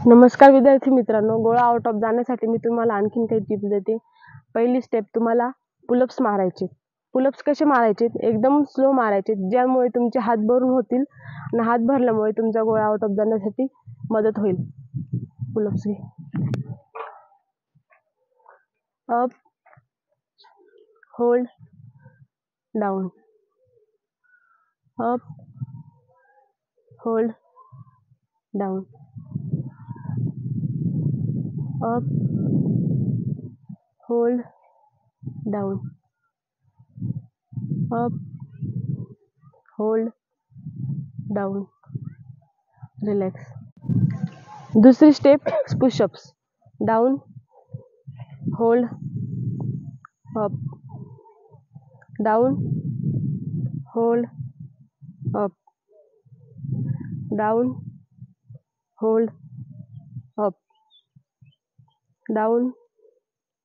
नमस्कार विद्यार्थी मित्रांनो, गोळा आउट ऑफ जाण्यासाठी मी तुम्हाला आणखीन काही टिप्स देते। पहिली स्टेप, तुम्हाला पुलअप्स मारायचे। पुलअप्स कसे मारायचे? एकदम स्लो मारायचे, ज्यामुळे तुमचे हात भरून होतील आणि हात भरल्यामुळे तुमचा गोळा आउट ऑफ जाण्यासाठी मदत होईल। पुलअप्स घे। Up, hold, down, up, hold, down, up, hold, down, up, hold, down, relax। दूसरी step, pushups. Down, hold, up, down, hold, up, down, hold, up, down,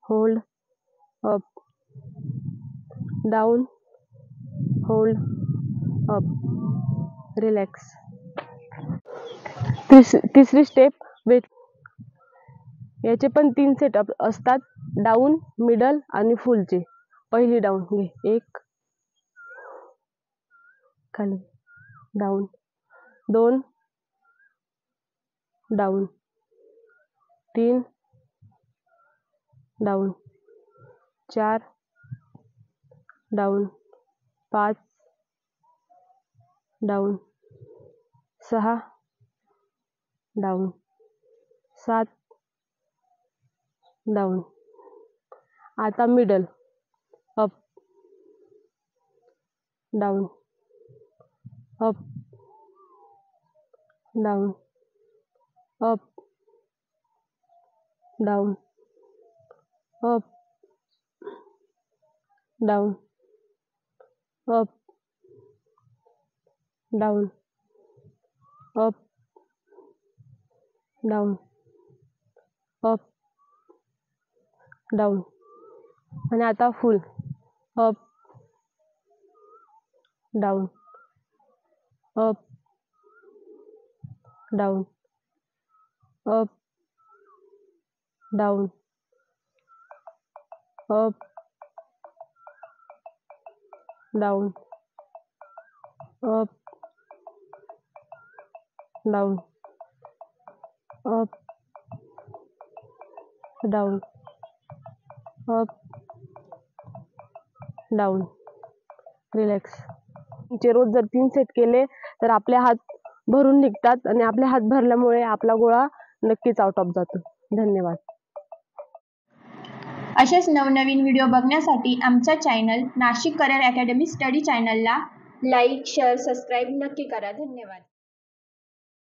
hold, up, down, hold, up, relax. तिसरी step, weight. याचे पण 3 set असतात, down, middle आणि फुलचे। पहिली down घे, 1, खाली, down, 2, down, 3, down, 4, down, 5, down, 6, down, 7, down. आता middle, up, down, up, down, up, down, up, down, up, down, up, down, up, down. आणि आता full, up, down, up, down, up, down, up, down, up, down, up, down, up, down, relax. चे रोज जर 3 set केले तर आपले हात भरून निघतात आणि आपले हात भरल्यामुळे आपला गोळा नक्कीच आउट ऑफ जातो। धन्यवाद। असेच नवनवीन व्हिडिओ बघण्यासाठी आमच्या channel Nashik career academy study चॅनलला लाईक, शेअर, सबस्क्राईब नक्की करा। धन्यवाद।